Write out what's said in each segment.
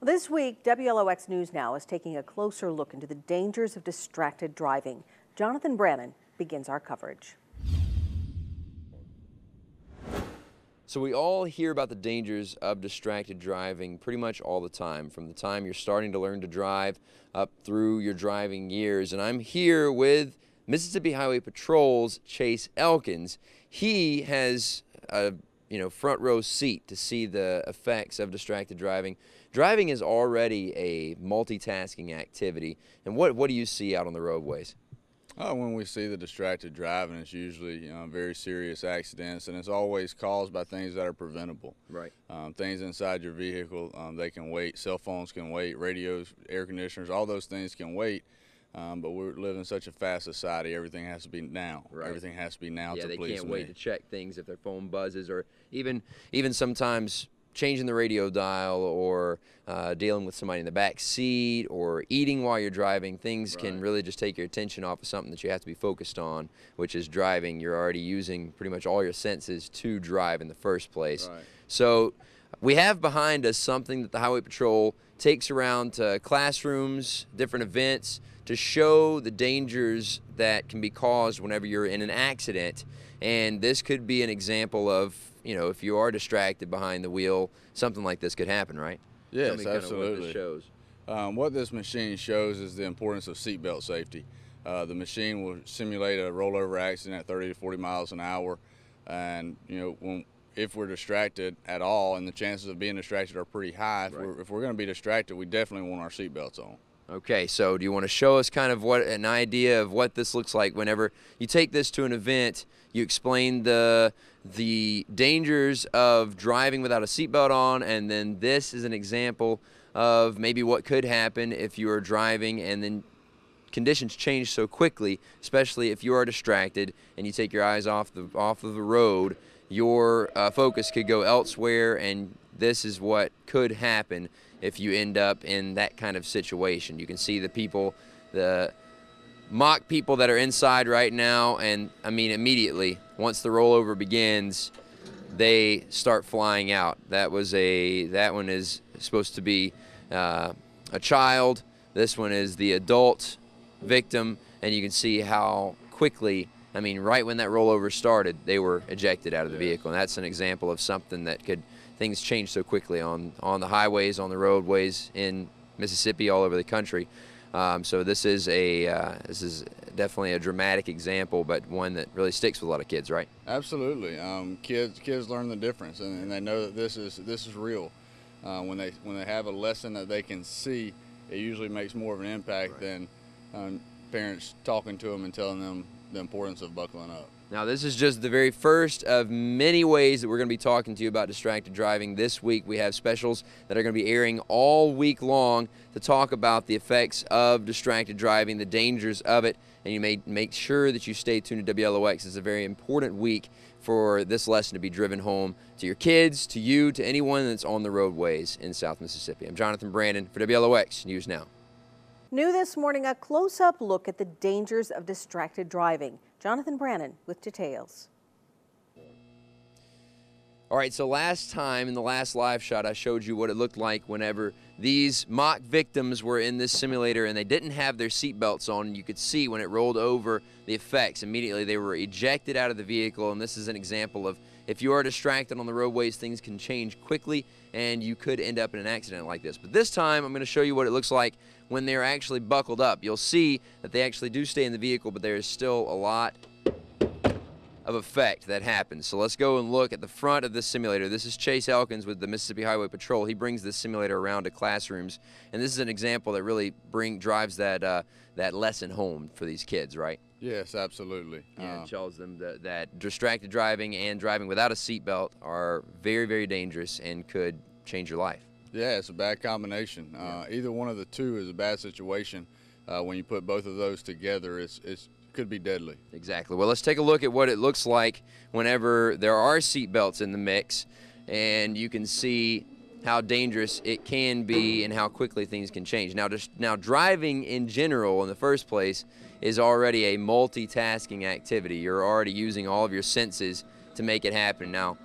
This week, WLOX News Now is taking a closer look into the dangers of distracted driving. Jonathan Brannon begins our coverage. So we all hear about the dangers of distracted driving pretty much all the time, from the time you're starting to learn to drive up through your driving years. And I'm here with Mississippi Highway Patrol's Chase Elkins. He has a front row seat to see the effects of distracted driving. Driving is already a multitasking activity. And what do you see out on the roadways? When we see the distracted driving, it's usually very serious accidents, and it's always caused by things that are preventable. Right. Things inside your vehicle, they can wait. Cell phones can wait. Radios, air conditioners, all those things can wait. But we live in such a fast society. Everything has to be now. Right. Everything has to be now. Yeah, to please they can't me. wait to check things if their phone buzzes, or even sometimes changing the radio dial, or dealing with somebody in the back seat, or eating while you're driving. Things can really just take your attention off of something that you have to be focused on, which is driving. You're already using pretty much all your senses to drive in the first place. Right. So we have behind us something that the Highway Patrol takes around to classrooms, different events, to show the dangers that can be caused whenever you're in an accident. And this could be an example of, if you are distracted behind the wheel, something like this could happen, right? Yes, absolutely. What this shows. What this machine shows is the importance of seatbelt safety. The machine will simulate a rollover accident at 30 to 40 miles an hour. And, if we're distracted at all, and the chances of being distracted are pretty high, if we're going to be distracted, we definitely want our seatbelts on. Okay, so do you want to show us kind of an idea of what this looks like whenever you take this to an event? You explain the dangers of driving without a seatbelt on, and then this is an example of maybe what could happen if you are driving and then conditions change so quickly, especially if you are distracted and you take your eyes off of the road. Your focus could go elsewhere, and this is what could happen if you end up in that kind of situation. You can see the people, the mock people that are inside right now, and I mean immediately once the rollover begins, they start flying out. That one is supposed to be a child. This one is the adult victim, and you can see how quickly, I mean, right when that rollover started, they were ejected out of the vehicle. And that's an example of something that things change so quickly on the highways, on the roadways in Mississippi, all over the country. So this is definitely a dramatic example, but one that really sticks with a lot of kids, right? Absolutely. Kids learn the difference, and they know that this is real. When they have a lesson that they can see, it usually makes more of an impact than parents talking to them and telling them the importance of buckling up. Now, this is just the very first of many ways that we're going to be talking to you about distracted driving. This week we have specials that are going to be airing all week long to talk about the effects of distracted driving, the dangers of it, and you may make sure that you stay tuned to WLOX. It's a very important week for this lesson to be driven home to your kids, to you, to anyone that's on the roadways in South Mississippi. I'm Jonathan Brannon for WLOX News Now. New this morning, a close-up look at the dangers of distracted driving. Jonathan Brannon with details. All right, so last time in the last live shot, I showed you what it looked like whenever these mock victims were in this simulator and they didn't have their seatbelts on. You could see when it rolled over the effects. Immediately they were ejected out of the vehicle, and this is an example of if you are distracted on the roadways, things can change quickly and you could end up in an accident like this. But this time I'm going to show you what it looks like when they're actually buckled up. You'll see that they actually do stay in the vehicle, but there is still a lot of effect that happens. So let's go and look at the front of this simulator. This is Chase Elkins with the Mississippi Highway Patrol. He brings this simulator around to classrooms, and this is an example that really drives that lesson home for these kids, right? Yes, absolutely. Yeah, it tells them that distracted driving and driving without a seatbelt are very, very dangerous and could change your life. Yeah, it's a bad combination. Either one of the two is a bad situation. When you put both of those together, it could be deadly. Exactly. Well, let's take a look at what it looks like whenever there are seatbelts in the mix, and you can see how dangerous it can be and how quickly things can change. Now driving in general in the first place is already a multitasking activity. You're already using all of your senses to make it happen. Now,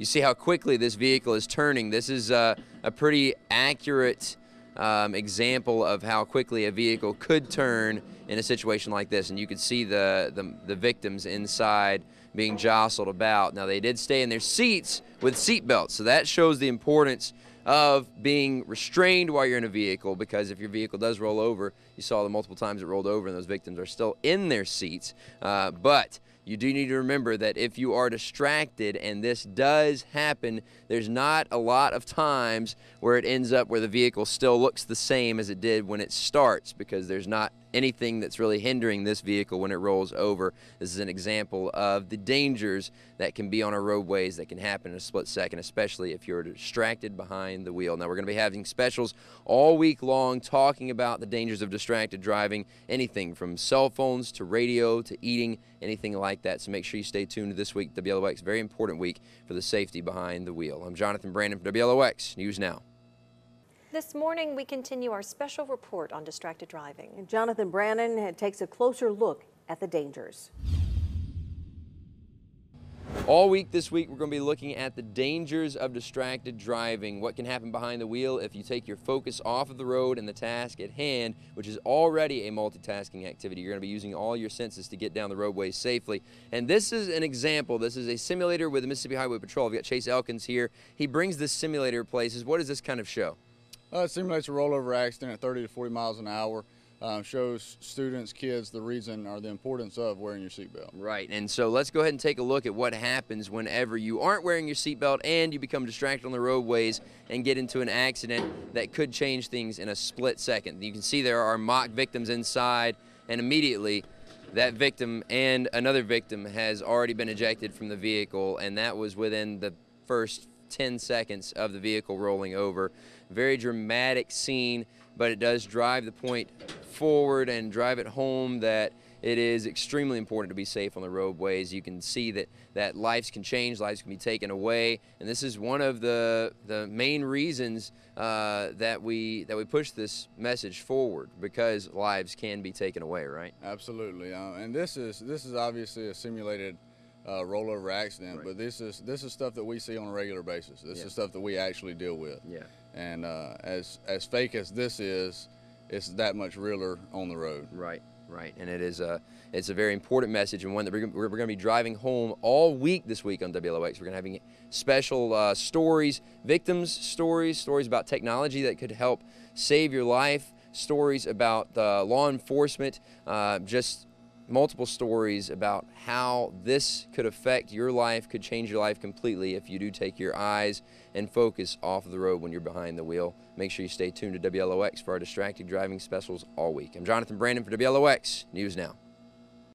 you see how quickly this vehicle is turning. This is a pretty accurate example of how quickly a vehicle could turn in a situation like this. And you could see the victims inside being jostled about. Now, they did stay in their seats with seat belts, so that shows the importance of being restrained while you're in a vehicle, because if your vehicle does roll over, you saw the multiple times it rolled over and those victims are still in their seats. But you do need to remember that if you are distracted and this does happen, there's not a lot of times where it ends up where the vehicle still looks the same as it did when it starts, because there's not anything that's really hindering this vehicle when it rolls over. This is an example of the dangers that can be on our roadways that can happen in a split second, especially if you're distracted behind the wheel. Now, we're going to be having specials all week long talking about the dangers of distracted driving, anything from cell phones to radio to eating, anything like that. So make sure you stay tuned to this week, WLOX, very important week for the safety behind the wheel. I'm Jonathan Brandon for WLOX News Now. This morning, we continue our special report on distracted driving. And Jonathan Brannon takes a closer look at the dangers. All week this week, we're going to be looking at the dangers of distracted driving, what can happen behind the wheel if you take your focus off of the road and the task at hand, which is already a multitasking activity. You're going to be using all your senses to get down the roadways safely. And this is an example. This is a simulator with the Mississippi Highway Patrol. We've got Chase Elkins here. He brings this simulator places. What does this kind of show? It simulates a rollover accident at 30 to 40 miles an hour. Shows students, kids, the reason or the importance of wearing your seatbelt. Right, and so let's go ahead and take a look at what happens whenever you aren't wearing your seatbelt and you become distracted on the roadways and get into an accident that could change things in a split second. You can see there are mock victims inside, and immediately that victim and another victim has already been ejected from the vehicle, and that was within the first 10 seconds of the vehicle rolling over. Very dramatic scene, but it does drive the point forward and drive it home that it is extremely important to be safe on the roadways. You can see that lives can change, lives can be taken away, and this is one of the main reasons that we push this message forward, because lives can be taken away, right? Absolutely, and this is obviously a simulated rollover accident, right. But this is stuff that we see on a regular basis. This is stuff that we actually deal with. Yeah. And as fake as this is, it's that much realer on the road. Right, right, and it's a very important message, and one that we're going to be driving home all week this week on WLOX. We're going to have special stories, victims' stories about technology that could help save your life, stories about law enforcement, just multiple stories about how this could affect your life, could change your life completely if you do take your eyes and focus off of the road when you're behind the wheel. Make sure you stay tuned to WLOX for our distracted driving specials all week. I'm Jonathan Brandon for WLOX News Now.